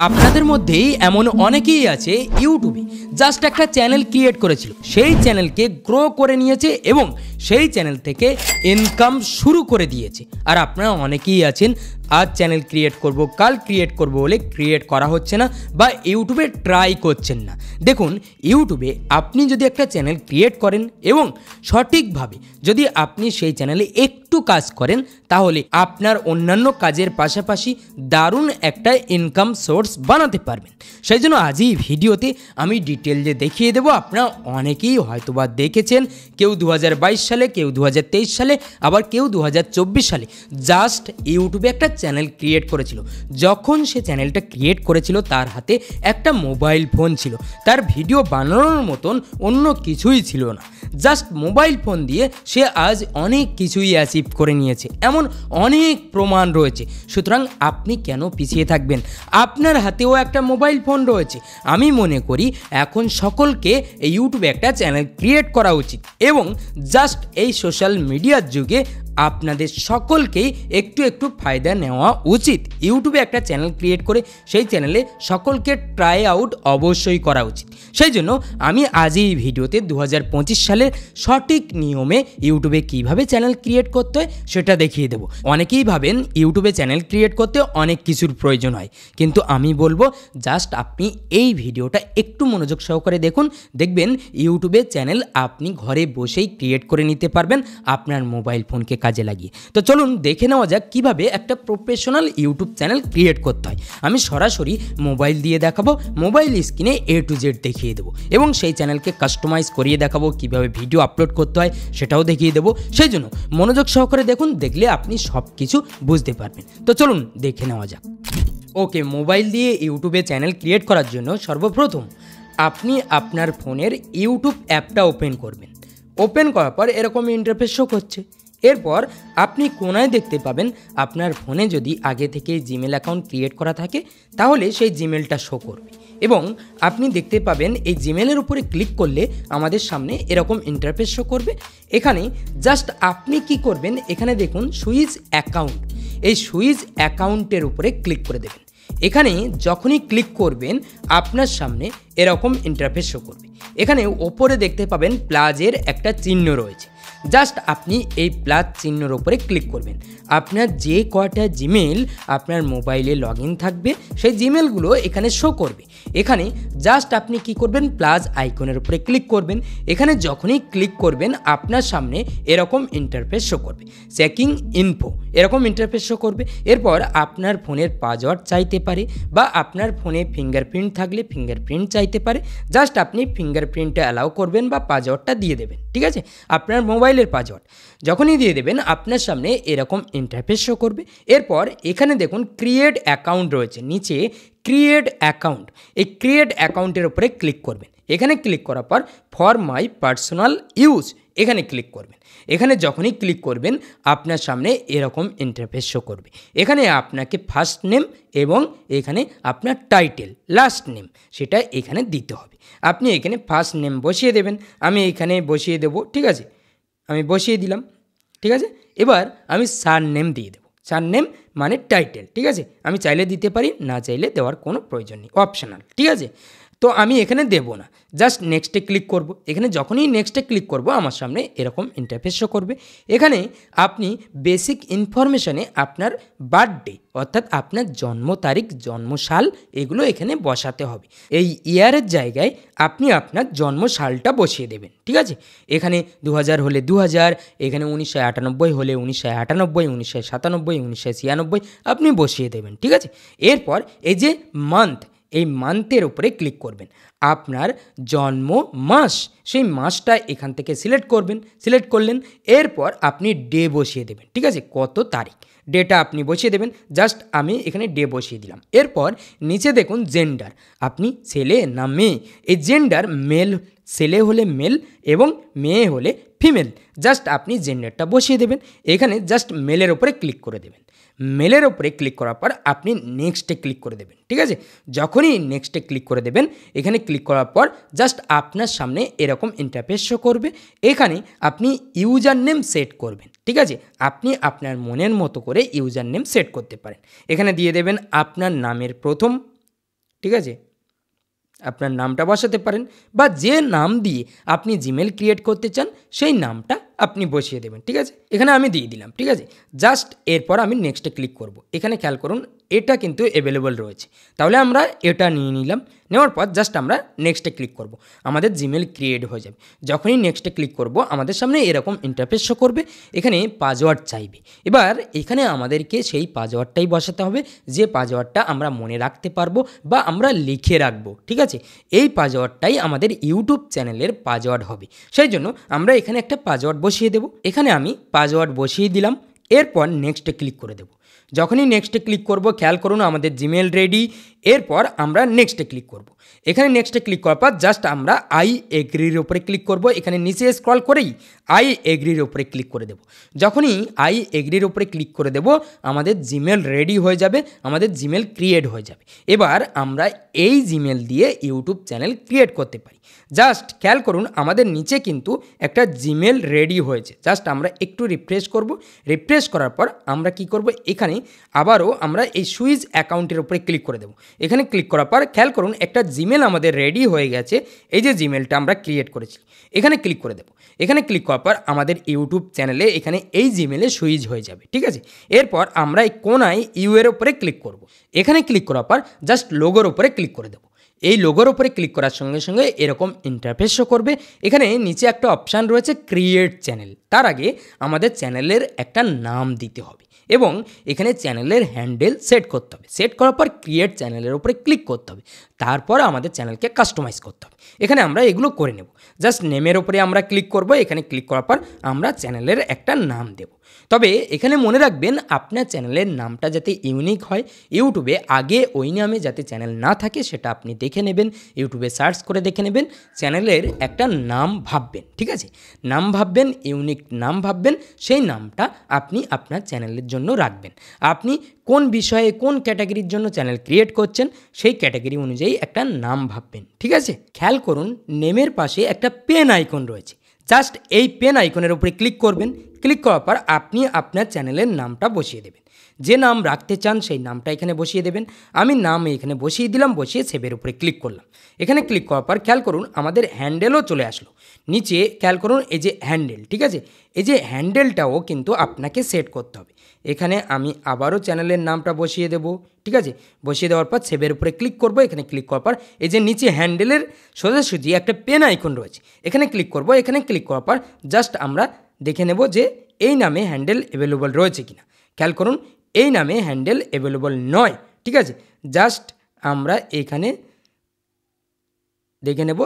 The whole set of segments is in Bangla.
আপনাদের মধ্যেই এমন অনেকেই আছে ইউটিউবে জাস্ট একটা চ্যানেল ক্রিয়েট করেছিল, সেই চ্যানেলকে গ্রো করে নিয়েছে এবং সেই চ্যানেল থেকে ইনকাম শুরু করে দিয়েছে। আর আপনারা অনেকেই আছেন আজ চ্যানেল ক্রিয়েট করব, কাল ক্রিয়েট করব বলে ক্রিয়েট করা হচ্ছে না বা ইউটিউবে ট্রাই করছেন না। দেখুন, ইউটিউবে আপনি যদি একটা চ্যানেল ক্রিয়েট করেন এবং সঠিকভাবে যদি আপনি সেই চ্যানেলে একটু কাজ করেন, তাহলে আপনার অন্যান্য কাজের পাশাপাশি দারুণ একটা ইনকাম সোর্স বানাতে পারবেন। সেই জন্য আজই ভিডিওতে আমি ডিটেলসে দেখিয়ে দেবো। আপনারা অনেকেই হয়তোবা দেখেছেন, কেউ 2022 সালে, কেউ 2023 সালে, আবার কেউ 2024 সালে জাস্ট ইউটিউবে একটা চ্যানেল ক্রিয়েট করেছিল। যখন সে চ্যানেলটা ক্রিয়েট করেছিল তার হাতে একটা মোবাইল ফোন ছিল, তার ভিডিও বানানোর মতন অন্য কিছুই ছিল না। জাস্ট মোবাইল ফোন দিয়ে সে আজ অনেক কিছুই অ্যাচিভ করে নিয়েছে, এমন অনেক প্রমাণ রয়েছে। সুতরাং আপনি কেন পিছিয়ে থাকবেন? আপনার হাতেও একটা মোবাইল ফোন রয়েছে। আমি মনে করি এখন সকলকে এই ইউটিউবে একটা চ্যানেল ক্রিয়েট করা উচিত এবং জাস্ট এই সোশ্যাল মিডিয়ার যুগে আপনাদের সকলকেই একটু একটু ফায়দা নেওয়া উচিত। ইউটিউবে একটা চ্যানেল ক্রিয়েট করে সেই চ্যানেলে সকলকে ট্রাই আউট অবশ্যই করা উচিত। সেই জন্য আমি আজ এই ভিডিওতে 2025 সালের সঠিক নিয়মে ইউটিউবে কিভাবে চ্যানেল ক্রিয়েট করতে হয় সেটা দেখিয়ে দেবো। অনেকেই ভাবেন ইউটিউবে চ্যানেল ক্রিয়েট করতে অনেক কিছুর প্রয়োজন হয়, কিন্তু আমি বলবো জাস্ট আপনি এই ভিডিওটা একটু মনোযোগ সহকারে দেখুন, দেখবেন ইউটিউবে চ্যানেল আপনি ঘরে বসেই ক্রিয়েট করে নিতে পারবেন আপনার মোবাইল ফোনকে কাজে লাগিয়ে। তো চলুন দেখে নেওয়া যাক কিভাবে একটা প্রফেশনাল ইউটিউব চ্যানেল ক্রিয়েট করতে হয়। আমি সরাসরি মোবাইল দিয়ে দেখাবো, মোবাইল স্ক্রিনে A to Z দেখিয়ে দেবো এবং সেই চ্যানেলকে কাস্টমাইজ করিয়ে দেখাবো, কিভাবে ভিডিও আপলোড করতে হয় সেটাও দেখিয়ে দেবো। সেই জন্য মনোযোগ সহকারে দেখুন, দেখলে আপনি সব কিছু বুঝতে পারবেন। তো চলুন দেখে নেওয়া যাক। ওকে, মোবাইল দিয়ে ইউটিউবে চ্যানেল ক্রিয়েট করার জন্য সর্বপ্রথম আপনি আপনার ফোনের ইউটিউব অ্যাপটা ওপেন করবেন। ওপেন করার পর এরকম ইন্টারফেস শো করছে। এরপর আপনি কোনায় দেখতে পাবেন আপনার ফোনে যদি আগে থেকে জিমেল অ্যাকাউন্ট ক্রিয়েট করা থাকে তাহলে সেই জিমেলটা শো করবে এবং আপনি দেখতে পাবেন এই জিমেলের উপরে ক্লিক করলে আমাদের সামনে এরকম ইন্টারফেস শো করবে। এখানে জাস্ট আপনি কি করবেন, এখানে দেখুন সুইচ অ্যাকাউন্ট, এই সুইচ অ্যাকাউন্টের উপরে ক্লিক করে দেবেন। এখানে যখনই ক্লিক করবেন আপনার সামনে এরকম ইন্টারফেস শো করবে। এখানে ওপরে দেখতে পাবেন প্লাসের একটা চিহ্ন রয়েছে, জাস্ট আপনি এই প্লাস চিহ্নের উপরে ক্লিক করবেন। আপনার যে কয়টা জিমেল আপনার মোবাইলে লগ ইন থাকবে সেই জিমেলগুলো এখানে শো করবে। এখানে জাস্ট আপনি কি করবেন, প্লাস আইকনের উপরে ক্লিক করবেন। এখানে যখনই ক্লিক করবেন আপনার সামনে এরকম ইন্টারফেস শো করবে, চেকিং ইনফো এরকম ইন্টারফেস শো করবে। এরপর আপনার ফোনের পাসওয়ার্ড চাইতে পারে বা আপনার ফোনে ফিঙ্গারপ্রিন্ট থাকলে ফিঙ্গারপ্রিন্ট চাইতে পারে। জাস্ট আপনি ফিঙ্গারপ্রিন্টটা অ্যালাউ করবেন বা পাসওয়ার্ডটা দিয়ে দেবেন, ঠিক আছে? আপনার মোবাইলের পাসওয়ার্ড যখনই দিয়ে দেবেন আপনার সামনে এরকম ইন্টারফেস শো করবে। এরপর এখানে দেখুন ক্রিয়েট অ্যাকাউন্ট রয়েছে, নিচে ক্রিয়েট অ্যাকাউন্ট, এই ক্রিয়েট অ্যাকাউন্টের উপরে ক্লিক করবেন। এখানে ক্লিক করার পর ফর মাই পার্সোনাল ইউজ এখানে ক্লিক করবেন। এখানে যখনই ক্লিক করবেন আপনার সামনে এরকম ইন্টারফেস শো করবে। এখানে আপনাকে ফার্স্ট নেম এবং এখানে আপনার টাইটেল লাস্ট নেম সেটা এখানে দিতে হবে। আপনি এখানে ফার্স্ট নেম বসিয়ে দেবেন, আমি এখানে বসিয়ে দেবো, ঠিক আছে? আমি বসিয়ে দিলাম, ঠিক আছে? এবার আমি সার নেম দিয়ে দেবো, সার নেম মানে টাইটেল, ঠিক আছে? আমি চাইলে দিতে পারি, না চাইলে দেওয়ার কোনো প্রয়োজন নেই, অপশনাল, ঠিক আছে? তো আমি এখানে দেবো না, জাস্ট নেক্সটে ক্লিক করব। এখানে যখনই নেক্সটে ক্লিক করব আমার সামনে এরকম ইন্টারফেস শো করবে। এখানে আপনি বেসিক ইনফরমেশানে আপনার বার্থডে অর্থাৎ আপনার জন্ম তারিখ, জন্মসাল এগুলো এখানে বসাতে হবে। এই ইয়ারের জায়গায় আপনি আপনার জন্মসালটা বসিয়ে দেবেন, ঠিক আছে? এখানে 2000 হলে 2000, এখানে 1998 হলে 1998, 1997, 1996 আপনি বসিয়ে দেবেন, ঠিক আছে? এরপর এই যে মান্থ, এই মান্থের উপরে ক্লিক করবেন। আপনার জন্ম মাস, সেই মাসটা এখান থেকে সিলেক্ট করবেন, সিলেক্ট করলেন। এরপর আপনি ডে বসিয়ে দেবেন, ঠিক আছে? কত তারিখ ডেটা আপনি বসিয়ে দেবেন। জাস্ট আমি এখানে ডে বসিয়ে দিলাম। এরপর নিচে দেখুন জেন্ডার, আপনি ছেলে না মেয়ে, এই জেন্ডার মেল, ছেলে হলে মেল এবং মেয়ে হলে ফিমেল। জাস্ট আপনি জেন্ডারটা বসিয়ে দেবেন। এখানে জাস্ট মেলের ওপরে ক্লিক করে দেবেন। মেলের ওপরে ক্লিক করার পর আপনি নেক্সটে ক্লিক করে দেবেন, ঠিক আছে? যখনই নেক্সটে ক্লিক করে দেবেন, এখানে ক্লিক করার পর জাস্ট আপনার সামনে এরকম ইন্টারফেস শো করবে। এখানে আপনি ইউজার নেম সেট করবেন, ঠিক আছে? আপনি আপনার মনের মতো করে ইউজার নেম সেট করতে পারেন। এখানে দিয়ে দেবেন আপনার নামের প্রথম ঠিক আছে, আপনার নামটা বসাতে পারেন বা যে নাম দিয়ে আপনি জিমেল ক্রিয়েট করতে চান সেই নামটা আপনি বসিয়ে দেবেন। ঠিক আছে, এখানে আমি দিয়ে দিলাম। ঠিক আছে, জাস্ট এরপর আমি নেক্সটে ক্লিক করব। এখানে খেয়াল করুন এটা কিন্তু অ্যাভেলেবল রয়েছে, তাহলে আমরা এটা নিয়ে নিলাম। নেওয়ার পর জাস্ট আমরা নেক্সটে ক্লিক করব, আমাদের জিমেল ক্রিয়েট হয়ে যাবে। যখনই নেক্সটে ক্লিক করব আমাদের সামনে এরকম ইন্টারফেস শো করবে, এখানে পাসওয়ার্ড চাইবে। এবার এখানে আমাদেরকে সেই পাসওয়ার্ডটাই বসাতে হবে যে পাসওয়ার্ডটা আমরা মনে রাখতে পারবো বা আমরা লিখে রাখবো। ঠিক আছে, এই পাসওয়ার্ডটাই আমাদের ইউটিউব চ্যানেলের পাসওয়ার্ড হবে। সেই জন্য আমরা এখানে একটা পাসওয়ার্ড বসিয়ে দেব। এখানে আমি পাসওয়ার্ড বসিয়ে দিলাম, এরপর নেক্সটে ক্লিক করে দেব। যখনই নেক্সটে ক্লিক করব খেয়াল করুন আমাদের জিমেল রেডি। এরপর আমরা নেক্সটে ক্লিক করব। এখানে নেক্সটে ক্লিক করার পর জাস্ট আমরা আই এগ্রির উপরে ক্লিক করব। এখানে নিচে স্ক্রল করেই আই এগ্রির উপরে ক্লিক করে দেব। যখনই আই এগ্রির উপরে ক্লিক করে দেব আমাদের জিমেল রেডি হয়ে যাবে, আমাদের জিমেল ক্রিয়েট হয়ে যাবে। এবার আমরা এই জিমেল দিয়ে ইউটিউব চ্যানেল ক্রিয়েট করতে পারি। জাস্ট খেয়াল করুন আমাদের নিচে কিন্তু একটা জিমেল রেডি হয়েছে। জাস্ট আমরা একটু রিফ্রেশ করব। রিফ্রেশ করার পর আমরা কি করব, এখানে আবারও আমরা এই সুইচ অ্যাকাউন্টের উপরে ক্লিক করে দেব। এখানে ক্লিক করার পর খেয়াল করুন একটা জিমেল আমাদের রেডি হয়ে গেছে। এই যে জিমেলটা আমরা ক্রিয়েট করেছি এখানে ক্লিক করে দেব। এখানে ক্লিক করার পর আমাদের ইউটিউব চ্যানেলে এখানে এই জিমেলে সুইচ হয়ে যাবে। ঠিক আছে, এরপর আমরা এই কোনায় ইউ এর উপরে ক্লিক করব। এখানে ক্লিক করার পর জাস্ট লোগোর উপরে ক্লিক করে দেব। এই লোগোর উপরে ক্লিক করার সঙ্গে সঙ্গে এরকম ইন্টারফেস শো করবে। এখানে নিচে একটা অপশান রয়েছে ক্রিয়েট চ্যানেল। তার আগে আমাদের চ্যানেলের একটা নাম দিতে হবে এবং এখানে চ্যানেলের হ্যান্ডেল সেট করতে হবে। সেট করার পর ক্রিয়েট চ্যানেলের উপরে ক্লিক করতে হবে। তারপর আমাদের চ্যানেলকে কাস্টমাইজ করতে হবে। এখানে আমরা এগুলো করে নেব। জাস্ট নেমের উপরে আমরা ক্লিক করব। এখানে ক্লিক করার পর আমরা চ্যানেলের একটা নাম দেব। তবে এখানে মনে রাখবেন আপনার চ্যানেলের নামটা যাতে ইউনিক হয়। ইউটিউবে আগে ওই নামে যাতে চ্যানেল না থাকে সেটা আপনি দেখে নেবেন, ইউটিউবে সার্চ করে দেখে নেবেন। চ্যানেলের একটা নাম ভাববেন। ঠিক আছে, নাম ভাববেন, ইউনিক নাম ভাববেন। সেই নামটা আপনি আপনার চ্যানেলের জন্য রাখবেন। আপনি কোন বিষয়ে কোন ক্যাটাগরির জন্য চ্যানেল ক্রিয়েট করছেন সেই ক্যাটাগরি অনুযায়ী একটা নাম ভাববেন। ঠিক আছে, খেয়াল করুন নেমের পাশে একটা পেন আইকন রয়েছে। জাস্ট এই পেন আইকনের উপরে ক্লিক করবেন। ক্লিক করার পর আপনি আপনার চ্যানেলের নামটা বসিয়ে দেবেন। যে নাম রাখতে চান সেই নামটা এখানে বসিয়ে দেবেন। আমি নাম এখানে বসিয়ে দিলাম, বসিয়ে সেভের উপরে ক্লিক করলাম। এখানে ক্লিক করার পর খেয়াল করুন আমাদের হ্যান্ডেলও চলে আসলো। নিচে খেয়াল করুন এই যে হ্যান্ডেল, ঠিক আছে, এই যে হ্যান্ডেলটাও কিন্তু আপনাকে সেট করতে হবে। এখানে আমি আবারও চ্যানেলের নামটা বসিয়ে দেব। ঠিক আছে, বসিয়ে দেওয়ার পর সেভের উপরে ক্লিক করব। এখানে ক্লিক করার পর এই যে নিচে হ্যান্ডেলের সোজাসুজি একটা পেন আইকন রয়েছে, এখানে ক্লিক করব। এখানে ক্লিক করার পর জাস্ট আমরা দেখে নেব যে এই নামে হ্যান্ডেল অ্যাভেলেবল রয়েছে কিনা। খেয়াল করুন এই নামে হ্যান্ডেল অ্যাভেলেবল নয়। ঠিক আছে, জাস্ট আমরা এখানে দেখে নেব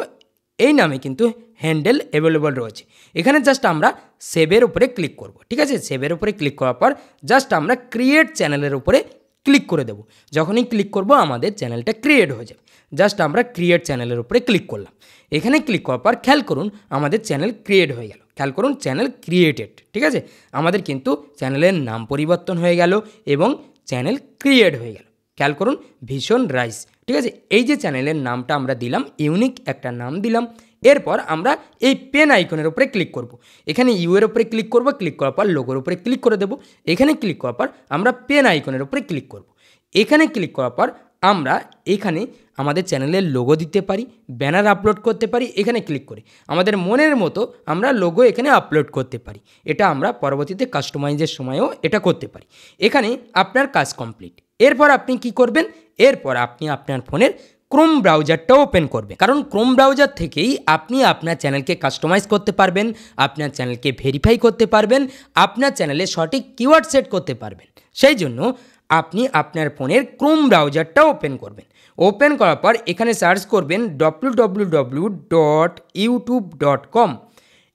এই নামে কিন্তু হ্যান্ডেল অ্যাভেলেবল রয়েছে। এখানে জাস্ট আমরা সেভের উপরে ক্লিক করব। ঠিক আছে, সেভের উপরে ক্লিক করার পর জাস্ট আমরা ক্রিয়েট চ্যানেলের উপরে ক্লিক করে দেব। যখনই ক্লিক করব আমাদের চ্যানেলটা ক্রিয়েট হয়ে যাবে। জাস্ট আমরা ক্রিয়েট চ্যানেলের উপরে ক্লিক করলাম। এখানে ক্লিক করার পর খেয়াল করুন আমাদের চ্যানেল ক্রিয়েট হয়ে গেল। খেয়াল করুন চ্যানেল ক্রিয়েটেড। ঠিক আছে, আমাদের কিন্তু চ্যানেলের নাম পরিবর্তন হয়ে গেল এবং চ্যানেল ক্রিয়েট হয়ে গেল। খেয়াল করুন ভীষণ রাইস। ঠিক আছে, এই যে চ্যানেলের নামটা আমরা দিলাম, ইউনিক একটা নাম দিলাম। এরপর আমরা এই পেন আইকনের উপরে ক্লিক করব। এখানে ইউ এর উপরে ক্লিক করব। ক্লিক করার পর লোগোর উপরে ক্লিক করে দেব। এখানে ক্লিক করার পর আমরা পেন আইকনের উপরে ক্লিক করব। এখানে ক্লিক করার পর আমরা এখানে আমাদের চ্যানেলের লোগো দিতে পারি, ব্যানার আপলোড করতে পারি। এখানে ক্লিক করে আমাদের মনের মতো আমরা লোগো এখানে আপলোড করতে পারি। এটা আমরা পরবর্তীতে কাস্টমাইজের সময়ও এটা করতে পারি। এখানে আপনার কাজ কমপ্লিট। এরপর আপনি কি করবেন, এরপর আপনি আপনার ফোনের ক্রোম ব্রাউজারটা ওপেন করবেন, কারণ ক্রোম ব্রাউজার থেকেই আপনি আপনার চ্যানেলকে কাস্টমাইজ করতে পারবেন, আপনার চ্যানেলকে ভেরিফাই করতে পারবেন, আপনার চ্যানেলে সঠিক কিওয়ার্ড সেট করতে পারবেন। সেই জন্য আপনি আপনার ফোনের ক্রোম ব্রাউজারটা ওপেন করবেন। ওপেন করার পর এখানে সার্চ করবেন www.youtube.com,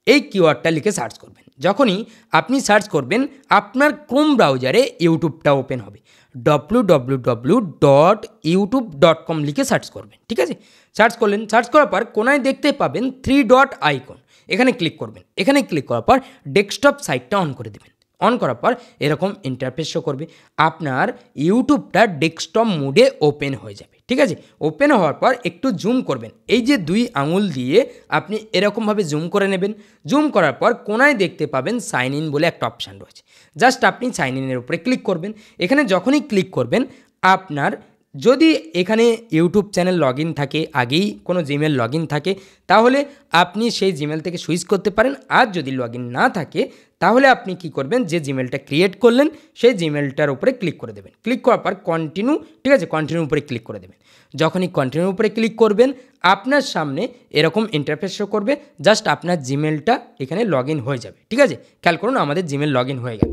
এই কিওয়ার্ডটা লিখে সার্চ করবেন। যখনই আপনি সার্চ করবেন আপনার ক্রোম ব্রাউজারে ইউটিউবটা ওপেন হবে। www.youtube.com লিখে সার্চ করবেন। ঠিক আছে, সার্চ করলেন। সার্চ করার পর কোনায় দেখতে পাবেন 3 ডট আইকন, এখানে ক্লিক করবেন। এখানে ক্লিক করার পর ডেস্কটপ সাইটটা অন করে দেবেন। অন করার পর এরকম ইন্টারফেস শো করবে। আপনার ইউটিউবটা ডেস্কটপ মোডে ওপেন হয়ে যাবে। ঠিক আছে, ওপেন হওয়ার পর একটু জুম করবেন। এই যে 2 আঙুল দিয়ে আপনি এরকমভাবে জুম করে নেবেন। জুম করার পর কোনায় দেখতে পাবেন সাইন ইন বলে একটা অপশান রয়েছে। জাস্ট আপনি সাইন ইনের উপরে ক্লিক করবেন। এখানে যখনই ক্লিক করবেন আপনার যদি এখানে ইউটিউব চ্যানেল লগ ইন থাকে, আগেই কোনো জিমেল লগ ইন থাকে, তাহলে আপনি সেই জিমেল থেকে সুইচ করতে পারেন। আর যদি লগ ইন না থাকে তাহলে আপনি কি করবেন, যে জিমেলটা ক্রিয়েট করলেন সেই জিমেলটার উপরে ক্লিক করে দেবেন। ক্লিক করার পর কন্টিনিউ, ঠিক আছে, কন্টিনিউর উপরে ক্লিক করে দেবেন। যখনই কন্টিনিউর উপরে ক্লিক করবেন আপনার সামনে এরকম ইন্টারফেস শো করবে, জাস্ট আপনার জিমেলটা এখানে লগ ইন হয়ে যাবে। ঠিক আছে, খেয়াল করুন আমাদের জিমেল লগ ইন হয়ে গেল।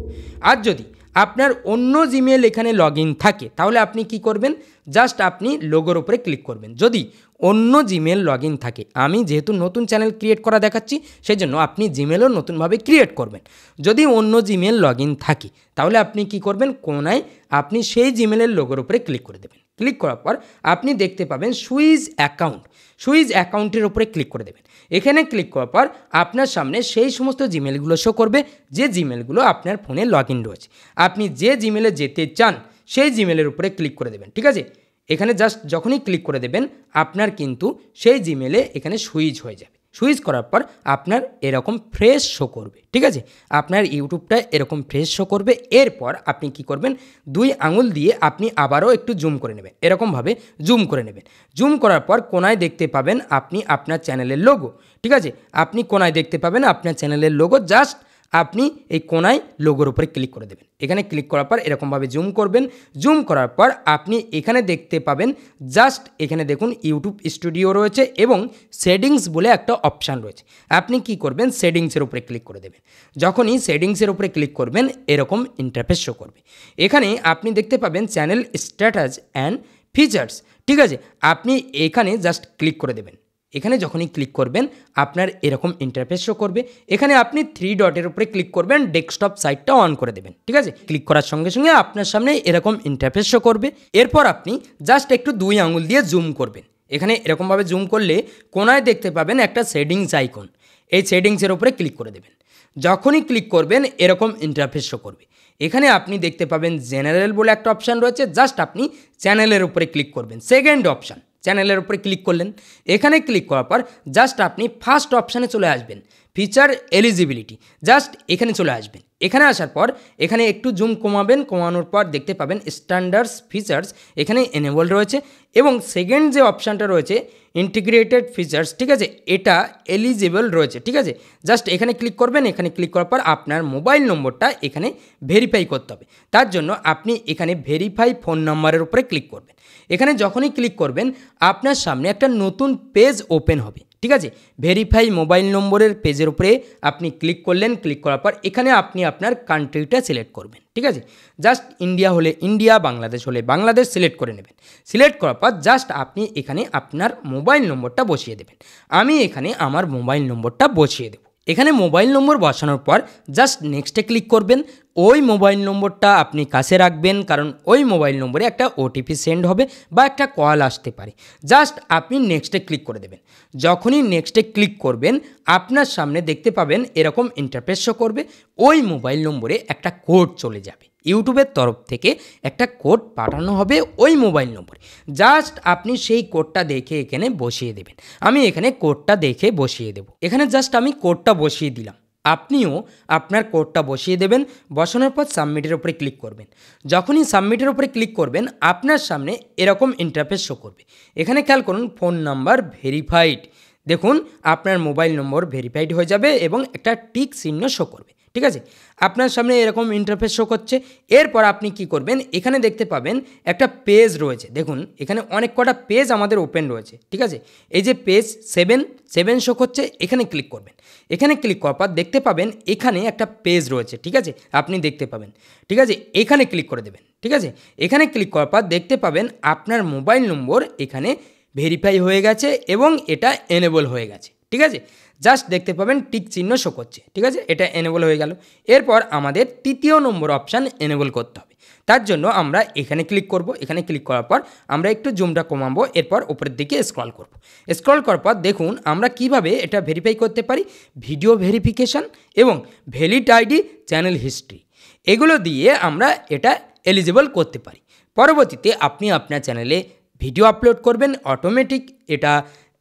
আর যদি আপনার অন্য জিমেল এখানে লগ ইন থাকে তাহলে আপনি কি করবেন, জাস্ট আপনি লোগোর উপরে ক্লিক করবেন। যদি অন্য জিমেল লগ ইন থাকে, আমি যেহেতু নতুন চ্যানেল ক্রিয়েট করা দেখাচ্ছি সেই জন্য আপনি জিমেলও নতুনভাবে ক্রিয়েট করবেন। যদি অন্য জিমেল লগ ইন থাকে তাহলে আপনি কি করবেন, কোনায় আপনি সেই জিমেলের লোগোর উপরে ক্লিক করে দেবেন। ক্লিক করার পর আপনি দেখতে পাবেন সুইচ অ্যাকাউন্ট, সুইচ অ্যাকাউন্টের উপরে ক্লিক করে দেবেন। এখানে ক্লিক করার পর আপনার সামনে সেই সমস্ত জিমেলগুলো শো করবে যে জিমেলগুলো আপনার ফোনে লগ ইন রয়েছে। আপনি যে জিমেলে যেতে চান সেই জিমেলের উপরে ক্লিক করে দেবেন। ঠিক আছে, এখানে জাস্ট যখনই ক্লিক করে দেবেন আপনার কিন্তু সেই জিমেলে এখানে সুইচ হয়ে যাবে। সুইচ করার পর আপনার এরকম ফ্রেশ শো করবে। ঠিক আছে, আপনার ইউটিউবটা এরকম ফ্রেশ শো করবে। এরপর আপনি কি করবেন, 2 আঙুল দিয়ে আপনি আবারও একটু জুম করে নেবেন, এরকমভাবে জুম করে নেবেন। জুম করার পর কোনায় দেখতে পাবেন আপনি আপনার চ্যানেলের লোগো। ঠিক আছে, আপনি কোনায় দেখতে পাবেন আপনার চ্যানেলের লোগো, জাস্ট আপনি এই কোনায় লোগোর উপরে ক্লিক করে দেবেন। এখানে ক্লিক করার পর এরকমভাবে জুম করবেন। জুম করার পর আপনি এখানে দেখতে পাবেন, জাস্ট এখানে দেখুন ইউটিউব স্টুডিও রয়েছে এবং সেটিংস বলে একটা অপশান রয়েছে। আপনি কি করবেন, সেটিংসের উপরে ক্লিক করে দেবেন। যখনই সেটিংসের উপরে ক্লিক করবেন এরকম ইন্টারফেস শো করবে। এখানে আপনি দেখতে পাবেন চ্যানেল স্ট্যাটাস অ্যান্ড ফিচার্স। ঠিক আছে, আপনি এখানে জাস্ট ক্লিক করে দেবেন। এখানে যখনই ক্লিক করবেন আপনার এরকম ইন্টারফেস শো করবে। এখানে আপনি 3 ডটের উপরে ক্লিক করবেন, ডেস্কটপ সাইটটা অন করে দেবেন। ঠিক আছে, ক্লিক করার সঙ্গে সঙ্গে আপনার সামনে এরকম ইন্টারফেস শো করবে। এরপর আপনি জাস্ট একটু 2 আঙুল দিয়ে জুম করবেন। এখানে এরকমভাবে জুম করলে কোনায় দেখতে পাবেন একটা সেটিংস আইকন, এই সেটিংসের উপরে ক্লিক করে দেবেন। যখনই ক্লিক করবেন এরকম ইন্টারফেস শো করবে। এখানে আপনি দেখতে পাবেন জেনারেল বলে একটা অপশান রয়েছে, জাস্ট আপনি চ্যানেলের উপরে ক্লিক করবেন। সেকেন্ড অপশান, চ্যানেলের উপরে ক্লিক করলেন। এখানে ক্লিক করার পর জাস্ট আপনি ফার্স্ট অপশানে চলে আসবেন, ফিচার এলিজিবিলিটি, জাস্ট এখানে চলে আসবেন। এখানে আসার পর এখানে একটু জুম কমাবেন, কমানোর পর দেখতে পাবেন স্ট্যান্ডার্ডস ফিচার্স এখানে এনেবল রয়েছে এবং সেকেন্ড যে অপশানটা রয়েছে ইন্টিগ্রেটেড ফিচার্স, ঠিক আছে, এটা এলিজিবল রয়েছে। ঠিক আছে, জাস্ট এখানে ক্লিক করবেন। এখানে ক্লিক করার পর আপনার মোবাইল নম্বরটা এখানে ভেরিফাই করতে হবে। তার জন্য আপনি এখানে ভেরিফাই ফোন নাম্বারের উপরে ক্লিক করবেন। এখানে যখনই ক্লিক করবেন আপনার সামনে একটা নতুন পেজ ওপেন হবে। ঠিক আছে, ভেরিফাই মোবাইল নম্বরের পেজের উপরে আপনি ক্লিক করলেন। ক্লিক করার পর এখানে আপনি আপনার কান্ট্রিটা সিলেক্ট করবেন। ঠিক আছে, জাস্ট ইন্ডিয়া হলে ইন্ডিয়া, বাংলাদেশ হলে বাংলাদেশ সিলেক্ট করে নেবেন। সিলেক্ট করার পর জাস্ট আপনি এখানে আপনার মোবাইল নম্বরটা বসিয়ে দেবেন। আমি এখানে আমার মোবাইল নম্বরটা বসিয়ে দেব। এখানে মোবাইল নম্বর বসানোর পর জাস্ট নেক্সটে ক্লিক করবেন। ওই মোবাইল নম্বরটা আপনি কাছে রাখবেন, কারণ ওই মোবাইল নম্বরে একটা ওটিপি সেন্ড হবে বা একটা কল আসতে পারে। জাস্ট আপনি নেক্সটে ক্লিক করে দেবেন। যখনই নেক্সটে ক্লিক করবেন আপনার সামনে দেখতে পাবেন এরকম ইন্টারফেস শো করবে। ওই মোবাইল নম্বরে একটা কোড চলে যাবে, ইউটিউবের তরফ থেকে একটা কোড পাঠানো হবে ওই মোবাইল নম্বরে। জাস্ট আপনি সেই কোডটা দেখে এখানে বসিয়ে দেবেন। আমি এখানে কোডটা দেখে বসিয়ে দেব। এখানে জাস্ট আমি কোডটা বসিয়ে দিলাম। আপনিও আপনার কোডটা বসিয়ে দেবেন। বসানোর পর সাবমিটের উপরে ক্লিক করবেন। যখনই সাবমিটের উপরে ক্লিক করবেন আপনার সামনে এরকম ইন্টারফেস শো করবে। এখানে খেয়াল করুন ফোন নাম্বার ভেরিফাইড, দেখুন আপনার মোবাইল নম্বর ভেরিফাইড হয়ে যাবে এবং একটা টিক চিহ্ন শো করবে। ঠিক আছে, আপনার সামনে এরকম ইন্টারফেস শো করছে। এরপর আপনি কি করবেন, এখানে দেখতে পাবেন একটা পেজ রয়েছে। দেখুন এখানে অনেক কটা পেজ আমাদের ওপেন রয়েছে। ঠিক আছে, এই যে পেজ 7 শো করছে, এখানে ক্লিক করবেন। এখানে ক্লিক করার পর দেখতে পাবেন এখানে একটা পেজ রয়েছে। ঠিক আছে, আপনি দেখতে পাবেন। ঠিক আছে, এখানে ক্লিক করে দেবেন। ঠিক আছে, এখানে ক্লিক করার পর দেখতে পাবেন আপনার মোবাইল নম্বর এখানে ভেরিফাই হয়ে গেছে এবং এটা এনেবল হয়ে গেছে। ঠিক আছে, জাস্ট দেখতে পাবেন টিক চিহ্ন শো করছে। ঠিক আছে, এটা এনেবল হয়ে গেল। এরপর আমাদের 3য় নম্বর অপশান এনেবল করতে হবে। তার জন্য আমরা এখানে ক্লিক করব। এখানে ক্লিক করার পর আমরা একটু জুমটা কমাবো, এরপর উপরের দিকে স্ক্রল করব। স্ক্রল করার পর দেখুন আমরা কিভাবে এটা ভেরিফাই করতে পারি। ভিডিও ভেরিফিকেশান এবং ভ্যালিড আইডি, চ্যানেল হিস্ট্রি, এগুলো দিয়ে আমরা এটা এলিজিবল করতে পারি। পরবর্তীতে আপনি আপনার চ্যানেলে ভিডিও আপলোড করবেন, অটোমেটিক এটা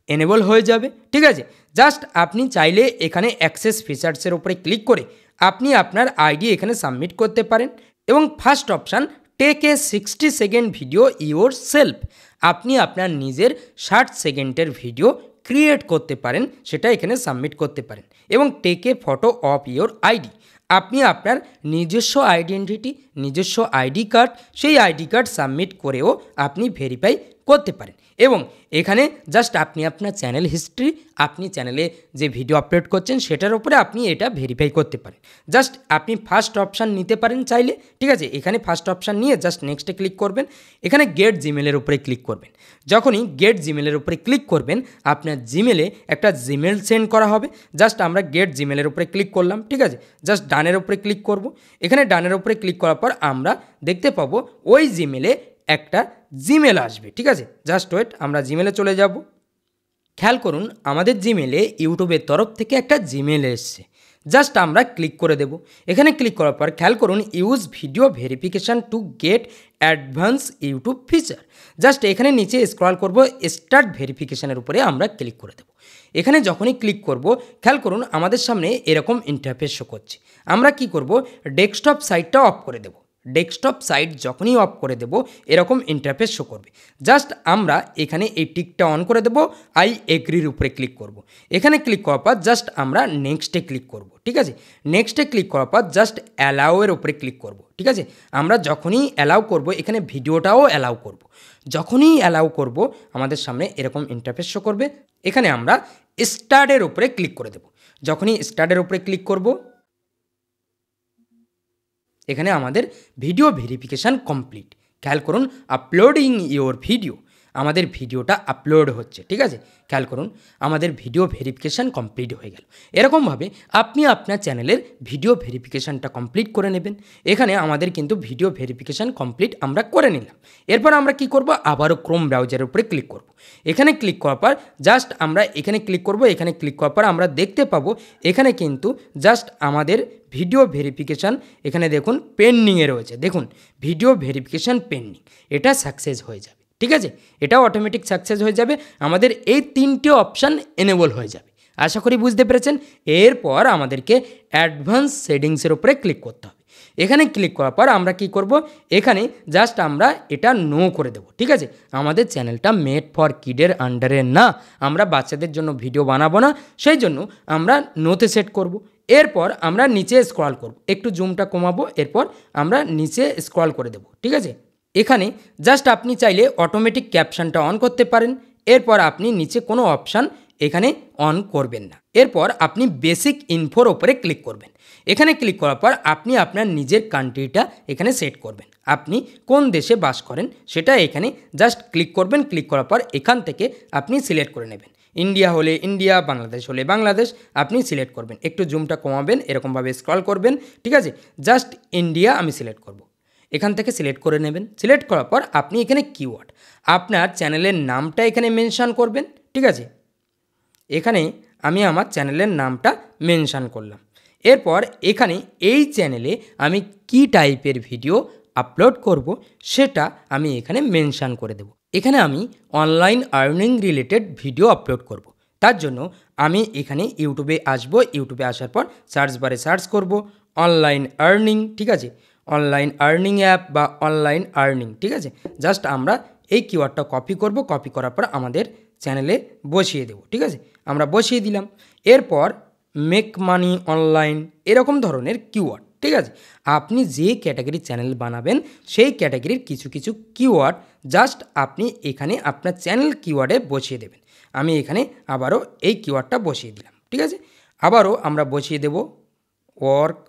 এনেবল হয়ে যাবে। ঠিক আছে, জাস্ট আপনি চাইলে এখানে অ্যাক্সেস ফিচার্সের উপরে ক্লিক করে আপনি আপনার আইডি এখানে সাবমিট করতে পারেন এবং first option take a 60 second video yourself. আপনি আপনার নিজের 60 সেকেন্ডের ভিডিও ক্রিয়েট করতে পারেন, সেটা এখানে সাবমিট করতে পারেন। এবং take a photo of your ID. আপনি আপনার নিজস্ব আইডেন্টিটি, নিজস্ব আইডি কার্ড, সেই আইডি কার্ড সাবমিট করেও আপনি ভেরিফাই করতে পারেন। এবং এখানে জাস্ট আপনি আপনার চ্যানেল হিস্ট্রি, আপনি চ্যানেলে যে ভিডিও আপলোড করছেন সেটার উপরে আপনি এটা ভেরিফাই করতে পারেন। জাস্ট আপনি ফার্স্ট অপশান নিতে পারেন চাইলে, ঠিক আছে। এখানে ফার্স্ট অপশান নিয়ে জাস্ট নেক্সটে ক্লিক করবেন। এখানে গেট জিমেলের উপরে ক্লিক করবেন। যখনই গেট জিমেলের উপরে ক্লিক করবেন, আপনার জিমেলে একটা জিমেল সেন্ড করা হবে। জাস্ট আমরা গেট জিমেলের উপরে ক্লিক করলাম, ঠিক আছে। জাস্ট ডানের উপরে ক্লিক করব। এখানে ডানের উপরে ক্লিক করার পর আমরা দেখতে পাবো ওই জিমেলে একটা জিমেল আসবে, ঠিক আছে। জাস্ট ওয়েট, আমরা জিমেলে চলে যাব। খেয়াল করুন আমাদের জিমেলে ইউটিউবের তরফ থেকে একটা জিমেল এসছে। জাস্ট আমরা ক্লিক করে দেব। এখানে ক্লিক করার পর খেয়াল করুন use video verification to get advance YouTube feature. Just এখানে নিচে স্ক্রল করব, স্টার্ট ভেরিফিকেশানের উপরে আমরা ক্লিক করে দেব। এখানে যখনই ক্লিক করব খেয়াল করুন আমাদের সামনে এরকম ইন্টারফেস শো করছে। আমরা কি করব, ডেস্কটপ সাইটটা অফ করে দেব। ডেস্কটপ সাইট যখনই অফ করে দেব এরকম ইন্টারফেস শো করবে। জাস্ট আমরা এখানে এই টিকটা অন করে দেব, আই এগ্রির উপরে ক্লিক করব। এখানে ক্লিক করার পর জাস্ট আমরা নেক্সটে ক্লিক করব, ঠিক আছে। নেক্সটে ক্লিক করার পর জাস্ট অ্যালাউয়ের উপরে ক্লিক করব, ঠিক আছে। আমরা যখনই অ্যালাউ করব এখানে ভিডিওটাও অ্যালাউ করব। যখনই অ্যালাউ করব আমাদের সামনে এরকম ইন্টারফেস শো করবে। এখানে আমরা স্টার্টের উপরে ক্লিক করে দেব। যখনই স্টার্টের উপরে ক্লিক করব এখানে আমাদের ভিডিও ভেরিফিকেশান কমপ্লিট। খেয়াল করুন আপলোডিং ইওর ভিডিও, আমাদের ভিডিওটা আপলোড হচ্ছে, ঠিক আছে। খেয়াল করুন আমাদের ভিডিও ভেরিফিকেশান কমপ্লিট হয়ে গেল। এরকমভাবে আপনি আপনার চ্যানেলের ভিডিও ভেরিফিকেশানটা কমপ্লিট করে নেবেন। এখানে আমাদের কিন্তু ভিডিও ভেরিফিকেশান কমপ্লিট আমরা করে নিলাম। এরপর আমরা কি করব, আবারও ক্রোম ব্রাউজারের উপরে ক্লিক করব। এখানে ক্লিক করার পর জাস্ট আমরা এখানে ক্লিক করব। এখানে ক্লিক করার পর আমরা দেখতে পাবো এখানে কিন্তু জাস্ট আমাদের ভিডিও ভেরিফিকেশান এখানে দেখুন পেন্ডিংয়ে রয়েছে। দেখুন ভিডিও ভেরিফিকেশান পেন্ডিং, এটা সাকসেস হয়ে যাবে, ঠিক আছে। এটাও অটোমেটিক সাকসেস হয়ে যাবে। আমাদের এই তিনটে অপশান এনেবল হয়ে যাবে। আশা করি বুঝতে পেরেছেন। এরপর আমাদেরকে অ্যাডভান্স সেটিংসের উপরে ক্লিক করতে হবে। এখানে ক্লিক করার পর আমরা কি করব, এখানে জাস্ট আমরা এটা নো করে দেব, ঠিক আছে। আমাদের চ্যানেলটা মেড ফর কিডের আন্ডারে না, আমরা বাচ্চাদের জন্য ভিডিও বানাবো না, সেই জন্য আমরা নোতে সেট করব। এরপর আমরা নিচে স্ক্রল করব, একটু জুমটা কমাবো, এরপর আমরা নিচে স্ক্রল করে দেব, ঠিক আছে। এখানে জাস্ট আপনি চাইলে অটোমেটিক ক্যাপশনটা অন করতে পারেন। এরপর আপনি নিচে কোনো অপশান এখানে অন করবেন না। এরপর আপনি বেসিক ইনফোর ওপরে ক্লিক করবেন। এখানে ক্লিক করার পর আপনি আপনার নিজের কান্ট্রিটা এখানে সেট করবেন। আপনি কোন দেশে বাস করেন সেটা এখানে জাস্ট ক্লিক করবেন। ক্লিক করার পর এখান থেকে আপনি সিলেক্ট করে নেবেন। ইন্ডিয়া হলে ইন্ডিয়া, বাংলাদেশ হলে বাংলাদেশ আপনি সিলেক্ট করবেন। একটু জুমটা কমাবেন, এরকমভাবে স্ক্রল করবেন, ঠিক আছে। জাস্ট ইন্ডিয়া আমি সিলেক্ট করব। এখান থেকে সিলেক্ট করে নেবেন। সিলেক্ট করার পর আপনি এখানে কিওয়ার্ড, আপনার চ্যানেলের নামটা এখানে মেনশান করবেন, ঠিক আছে। এখানে আমি আমার চ্যানেলের নামটা মেনশান করলাম। এরপর এখানে এই চ্যানেলে আমি কি টাইপের ভিডিও আপলোড করব সেটা আমি এখানে মেনশান করে দেব। এখানে আমি online earning related video upload করব। তার জন্য আমি এখানে ইউটিউবে আসব। ইউটিউবে আসার পর সার্চ বারে সার্চ করব অনলাইন আর্নিং, ঠিক আছে। অনলাইন আর্নিং অ্যাপ বা অনলাইন আর্নিং, ঠিক আছে। জাস্ট আমরা এই কিওয়ার্ডটা কপি করব। কপি করার পর আমাদের চ্যানেলে বসিয়ে দেব, ঠিক আছে। আমরা বসিয়ে দিলাম। এরপর মেক মানি অনলাইন, এরকম ধরনের কিওয়ার্ড, ঠিক আছে। আপনি যে ক্যাটাগরির চ্যানেল বানাবেন সেই ক্যাটাগরির কিছু কিছু কিওয়ার্ড জাস্ট আপনি এখানে আপনার চ্যানেল কিওয়ার্ডে বসিয়ে দেবেন। আমি এখানে আবারও এই কিওয়ার্ডটা বসিয়ে দিলাম, ঠিক আছে। আবারও আমরা বসিয়ে দেব ওয়ার্ক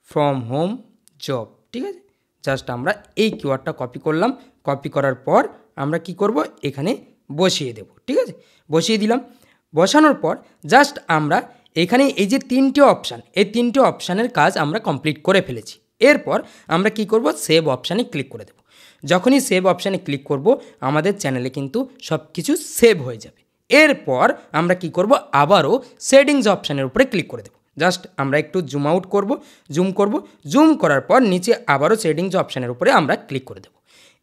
ফ্রম হোম জব, ঠিক আছে। জাস্ট আমরা এই কিওয়ার্ডটা কপি করলাম। কপি করার পর আমরা কি করব, এখানে বসিয়ে দেব, ঠিক আছে। বসিয়ে দিলাম। বসানোর পর জাস্ট আমরা এখানে এই যে তিনটে অপশান, এই তিনটে অপশানের কাজ আমরা কমপ্লিট করে ফেলেছি। এরপর আমরা কি করব, সেভ অপশানে ক্লিক করে দেব। যখনই সেভ অপশানে ক্লিক করব আমাদের চ্যানেলে কিন্তু সব কিছু সেভ হয়ে যাবে। এরপর আমরা কি করব, আবারও সেটিংস অপশানের উপরে ক্লিক করে দেব। জাস্ট আমরা একটু জুম আউট করব, জুম করব। জুম করার পর নিচে আবারও সেটিংস অপশানের উপরে আমরা ক্লিক করে দেব।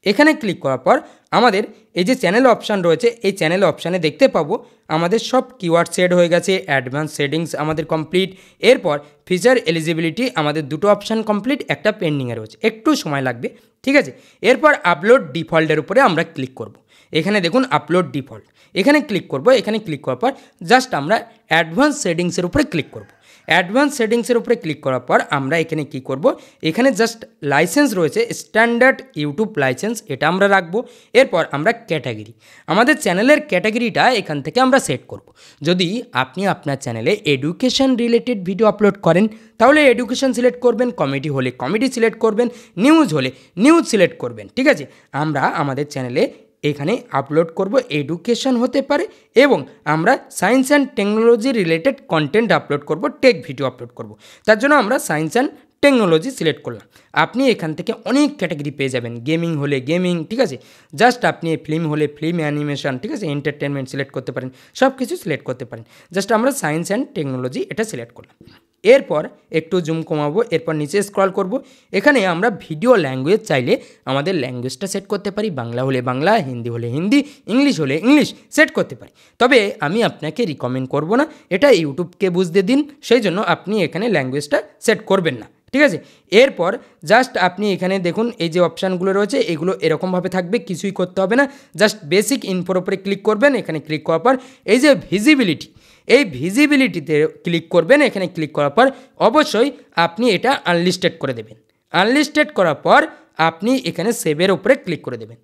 এখানে ক্লিক করার পর আমাদের এই যে চ্যানেল অপশান রয়েছে এই চ্যানেল অপশানে দেখতে পাবো আমাদের সব কিওয়ার্ড সেট হয়ে গেছে। অ্যাডভান্স সেটিংস আমাদের কমপ্লিট। এরপর ফিচার এলিজিবিলিটি আমাদের দুটো অপশান কমপ্লিট, একটা পেন্ডিংয়ে রয়েছে, একটু সময় লাগবে। ঠিক আছে। এরপর আপলোড ডিফল্টের উপরে আমরা ক্লিক করব। এখানে দেখুন আপলোড ডিফল্ট, এখানে ক্লিক করব। এখানে ক্লিক করার পর জাস্ট আমরা অ্যাডভান্স সেটিংসের উপরে ক্লিক করব। অ্যাডভান্স সেটিংসের উপরে ক্লিক করার পর আমরা এখানে কি করব, এখানে জাস্ট লাইসেন্স রয়েছে স্ট্যান্ডার্ড ইউটিউব লাইসেন্স, এটা আমরা রাখবো। এরপর আমরা ক্যাটাগরি, আমাদের চ্যানেলের ক্যাটাগরিটা এখান থেকে আমরা সেট করব। যদি আপনি আপনার চ্যানেলে এডুকেশন রিলেটেড ভিডিও আপলোড করেন তাহলে এডুকেশন সিলেক্ট করবেন, কমেডি হলে কমেডি সিলেক্ট করবেন, নিউজ হলে নিউজ সিলেক্ট করবেন। ঠিক আছে, আমরা আমাদের চ্যানেলে এখানে আপলোড করব এডুকেশন হতে পারে এবং আমরা science and technology related content upload করব, টেক ভিডিও আপলোড করব। তার জন্য আমরা সায়েন্স অ্যান্ড টেকনোলজি সিলেক্ট করলাম। আপনি এখান থেকে অনেক ক্যাটাগরি পেয়ে যাবেন, গেমিং হলে গেমিং, ঠিক আছে, জাস্ট আপনি ফিল্ম হলে ফিল্ম, অ্যানিমেশন, ঠিক আছে, এন্টারটেনমেন্ট সিলেক্ট করতে পারেন, সব কিছু সিলেক্ট করতে পারেন। জাস্ট আমরা সায়েন্স অ্যান্ড টেকনোলজি এটা সিলেক্ট করলাম। এরপর একটু জুম কমাবো, এরপর নিচে স্ক্রল করব। এখানে আমরা ভিডিও ল্যাঙ্গুয়েজ চাইলে আমাদের ল্যাঙ্গুয়েজটা সেট করতে পারি, বাংলা হলে বাংলা, হিন্দি হলে হিন্দি, ইংলিশ হলে ইংলিশ সেট করতে পারি। তবে আমি আপনাকে রিকমেন্ড করব না, এটা ইউটিউবকে বুঝতে দিন, সেই জন্য আপনি এখানে ল্যাঙ্গুয়েজটা সেট করবেন না। ঠিক আছে, এরপর জাস্ট আপনি এখানে দেখুন এই যে অপশানগুলো রয়েছে এগুলো এরকমভাবে থাকবে, কিছুই করতে হবে না, জাস্ট বেসিক ইনফোর উপরে ক্লিক করবেন। এখানে ক্লিক করার পর এই যে ভিজিবিলিটি, এই ভিজিবিলিটিতে ক্লিক করবেন। এখানে ক্লিক করার পর অবশ্যই আপনি এটা আনলিস্টেড করে দেবেন। আনলিস্টেড করার পর আপনি এখানে সেভের উপরে ক্লিক করে দেবেন।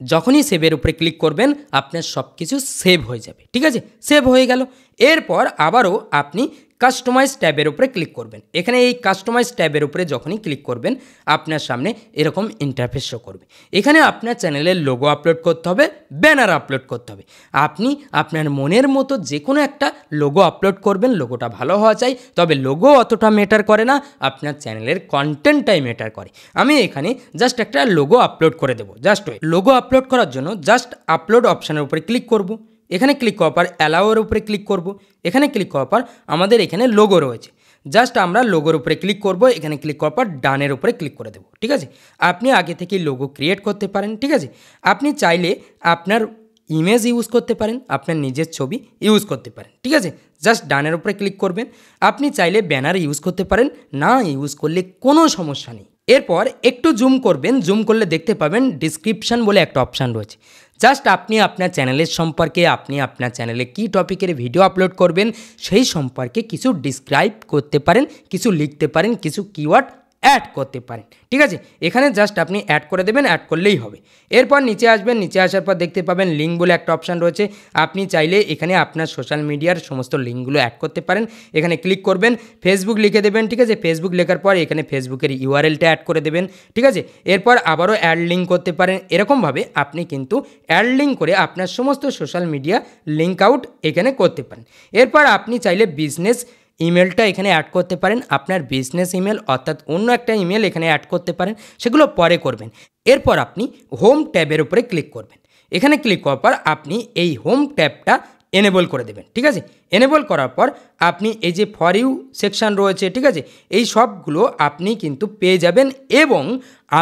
যখনই সেভের উপরে ক্লিক করবেন আপনার সব কিছু সেভ হয়ে যাবে। ঠিক আছে, সেভ হয়ে গেল। এরপর আবারও আপনি কাস্টমাইজ ট্যাবের উপরে ক্লিক করবেন। এখানে এই কাস্টমাইজ ট্যাবের উপরে যখনই ক্লিক করবেন আপনার সামনে এরকম ইন্টারফেস শো করবে। এখানে আপনার চ্যানেলের লোগো আপলোড করতে হবে, ব্যানার আপলোড করতে হবে। আপনি আপনার মনের মতো যে কোনো একটা লোগো আপলোড করবেন, লোগোটা ভালো হওয়া চাই, তবে লোগো অতটা ম্যাটার করে না, আপনার চ্যানেলের কন্টেন্টটাই ম্যাটার করে। আমি এখানে জাস্ট একটা লোগো আপলোড করে দেবো। জাস্ট লোগো আপলোড করার জন্য জাস্ট আপলোড অপশানের উপরে ক্লিক করব। এখানে ক্লিক করার পর অ্যালাওয়ের উপরে ক্লিক করব। এখানে ক্লিক করার পর আমাদের এখানে লোগো রয়েছে, জাস্ট আমরা লোগোর উপরে ক্লিক করব। এখানে ক্লিক করার পর ডানের উপরে ক্লিক করে দেবো। ঠিক আছে, আপনি আগে থেকে লোগো ক্রিয়েট করতে পারেন। ঠিক আছে, আপনি চাইলে আপনার ইমেজ ইউজ করতে পারেন, আপনার নিজের ছবি ইউজ করতে পারেন। ঠিক আছে, জাস্ট ডানের উপরে ক্লিক করবেন। আপনি চাইলে ব্যানার ইউজ করতে পারেন, না ইউজ করলে কোনো সমস্যা নেই। এরপর একটু জুম করবেন, জুম করলে দেখতে পাবেন ডিসক্রিপশান বলে একটা অপশান রয়েছে। জাস্ট আপনি আপনার চ্যানেলের সম্পর্কে, আপনি আপনার চ্যানেলে কী টপিকের ভিডিও আপলোড করবেন সেই সম্পর্কে কিছু ডিসক্রাইব করতে পারেন, কিছু লিখতে পারেন, কিছু কিওয়ার্ড অ্যাড করতে পারেন। ঠিক আছে, এখানে জাস্ট আপনি অ্যাড করে দেবেন, অ্যাড করলেই হবে। এরপর নিচে আসবেন, নিচে আসার পর দেখতে পাবেন লিঙ্ক বলে একটা অপশান রয়েছে। আপনি চাইলে এখানে আপনার সোশ্যাল মিডিয়ার সমস্ত লিঙ্কগুলো অ্যাড করতে পারেন। এখানে ক্লিক করবেন, ফেসবুক লিখে দেবেন। ঠিক আছে, ফেসবুক লেখার পর এখানে ফেসবুকের ইউআরএলটা অ্যাড করে দেবেন। ঠিক আছে, এরপর আবারও অ্যাড লিঙ্ক করতে পারেন। এরকমভাবে আপনি কিন্তু অ্যাড লিঙ্ক করে আপনার সমস্ত সোশ্যাল মিডিয়া লিঙ্ক আউট এখানে করতে পারেন। এরপর আপনি চাইলে বিজনেস ইমেলটা এখানে অ্যাড করতে পারেন, আপনার বিজনেস ইমেল অর্থাৎ অন্য একটা ইমেল এখানে অ্যাড করতে পারেন, সেগুলো পরে করবেন। এরপর আপনি হোম ট্যাবের উপরে ক্লিক করবেন। এখানে ক্লিক করার পর আপনি এই হোম ট্যাবটা এনেবল করে দেবেন। ঠিক আছে, এনেবল করার পর আপনি এই যে ফর ইউ সেকশান রয়েছে, ঠিক আছে, এই সবগুলো আপনি কিন্তু পেয়ে যাবেন এবং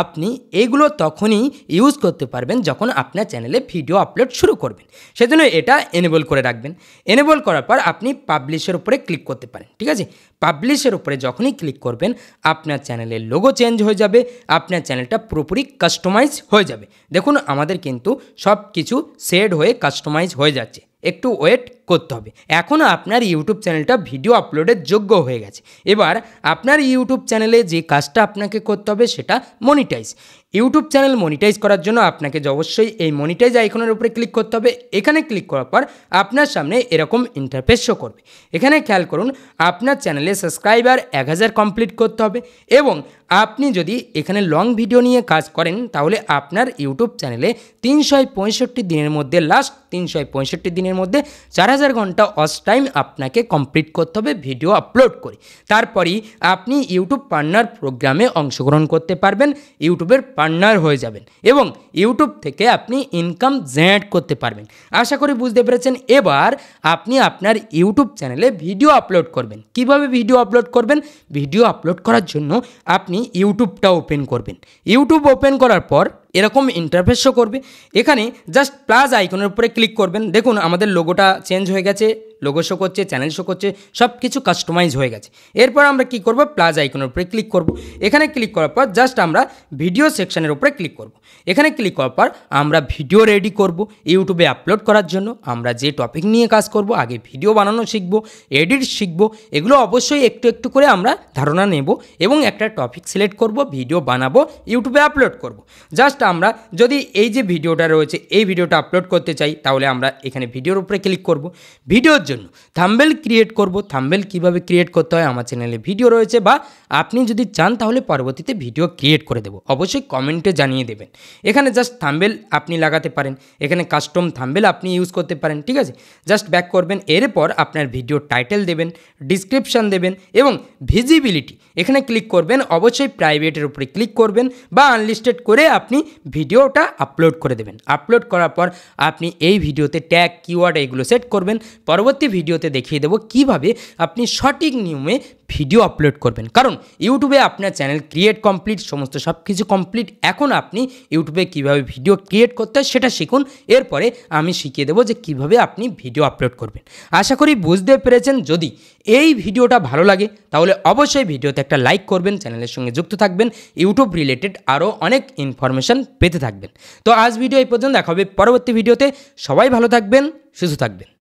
আপনি এইগুলো তখনই ইউজ করতে পারবেন যখন আপনার চ্যানেলে ভিডিও আপলোড শুরু করবেন, সেজন্য এটা এনেবল করে রাখবেন। এনেবল করার পর আপনি পাবলিশের উপরে ক্লিক করতে পারেন। ঠিক আছে, পাবলিশের উপরে যখনই ক্লিক করবেন আপনার চ্যানেলের লোগো চেঞ্জ হয়ে যাবে, আপনার চ্যানেলটা পুরোপুরি কাস্টমাইজ হয়ে যাবে। দেখুন আমাদের কিন্তু সব কিছু সেট হয়ে কাস্টমাইজ হয়ে যাচ্ছে, একটু ওয়েট করতে হবে। এখনও আপনার ইউটিউব চ্যানেলটা ভিডিও আপলোডের যোগ্য হয়ে গেছে। এবার আপনার ইউটিউব চ্যানেলে যে কাজটা আপনাকে করতে হবে সেটা মনিটাইজ। ইউটিউব চ্যানেল মনিটাইজ করার জন্য আপনাকে অবশ্যই এই মনিটাইজ আইকনের উপরে ক্লিক করতে হবে। এখানে ক্লিক করার পর আপনার সামনে এরকম ইন্টারফেস শো করবে। এখানে খেয়াল করুন আপনার চ্যানেলে সাবস্ক্রাইবার 1000 কমপ্লিট করতে হবে এবং আপনি যদি এখানে লং ভিডিও নিয়ে কাজ করেন তাহলে আপনার ইউটিউব চ্যানেলে 365 দিনের মধ্যে, লাস্ট 365 দিনের মধ্যে 4000 ঘন্টা ওয়াচ টাইম আপনাকে কমপ্লিট করতে হবে ভিডিও আপলোড করে। তারপরই আপনি ইউটিউব পার্টনার প্রোগ্রামে অংশগ্রহণ করতে পারবেন, ইউটিউবের পার্টনার হয়ে যাবেন এবং ইউটিউব থেকে আপনি ইনকাম জেনারেট করতে পারবেন। আশা করি বুঝতে পেরেছেন। এবার আপনি আপনার ইউটিউব চ্যানেলে ভিডিও আপলোড করবেন। কিভাবে ভিডিও আপলোড করবেন? ভিডিও আপলোড করার জন্য আপনি ইউটিউবটা ওপেন করবেন। ইউটিউব ওপেন করার পর এরকম ইন্টারফেস শো করবে। এখানে জাস্ট প্লাস আইকনের উপরে ক্লিক করবেন, দেখুন আমাদের লোগোটা চেঞ্জ হয়ে গেছে, লোগো শো করছে, চ্যানেল শো করছে, সব কিছু কাস্টমাইজ হয়ে গেছে। এরপর আমরা কি করব, প্লাস আইকনের উপরে ক্লিক করব। এখানে ক্লিক করার পর জাস্ট আমরা ভিডিও সেকশনের উপরে ক্লিক করব। এখানে ক্লিক করার পর আমরা ভিডিও রেডি করব ইউটিউবে আপলোড করার জন্য। আমরা যে টপিক নিয়ে কাজ করব, আগে ভিডিও বানানো শিখব, এডিট শিখব, এগুলো অবশ্যই একটু একটু করে আমরা ধারণা নেব এবং একটা টপিক সিলেক্ট করব, ভিডিও বানাবো, ইউটিউবে আপলোড করব। জাস্ট আমরা যদি এই যে ভিডিওটা রয়েছে এই ভিডিওটা আপলোড করতে চাই, তাহলে আমরা এখানে ভিডিওর উপরে ক্লিক করব। ভিডিওর জন্য থাম্বনেল ক্রিয়েট করব। থাম্বনেল কিভাবে ক্রিয়েট করতে হয় আমার চ্যানেলে ভিডিও রয়েছে, বা আপনি যদি চান তাহলে পরবর্তীতে ভিডিও ক্রিয়েট করে দেবো, অবশ্যই কমেন্টে জানিয়ে দেবেন। এখানে জাস্ট থাম্বনেল আপনি লাগাতে পারেন, এখানে কাস্টম থাম্বনেল আপনি ইউজ করতে পারেন, ঠিক আছে। জাস্ট ব্যাক করবেন, এরপর আপনার ভিডিও টাইটেল দেবেন, ডিসক্রিপশান দেবেন এবং ভিজিবিলিটি এখানে ক্লিক করবেন। অবশ্যই প্রাইভেটের উপরে ক্লিক করবেন বা আনলিস্টেড করে আপনি ভিডিওটা আপলোড করে দেবেন। আপলোড করার পর আপনি এই ভিডিওতে ট্যাগ, কিওয়ার্ড এগুলো সেট করবেন। পরবর্তী ভিডিওতে দেখিয়ে দেবো কিভাবে আপনি সঠিক নিয়মে ভিডিও আপলোড করবেন, কারণ ইউটিউবে আপনার চ্যানেল ক্রিয়েট কমপ্লিট, সমস্ত সব কিছু কমপ্লিট। এখন আপনি ইউটিউবে কিভাবে ভিডিও ক্রিয়েট করতে হয় সেটা শিখুন। এরপরে আমি শিখিয়ে দেবো যে কিভাবে আপনি ভিডিও আপলোড করবেন। আশা করি বুঝতে পেরেছেন। যদি এই ভিডিওটা ভালো লাগে তাহলে অবশ্যই ভিডিওতে একটা লাইক করবেন, চ্যানেলের সঙ্গে যুক্ত থাকবেন, ইউটিউব রিলেটেড আরও অনেক ইনফরমেশান পেতে থাকবেন। তো আজ ভিডিও এই পর্যন্ত, দেখা হবে পরবর্তী ভিডিওতে। সবাই ভালো থাকবেন, সুস্থ থাকবেন।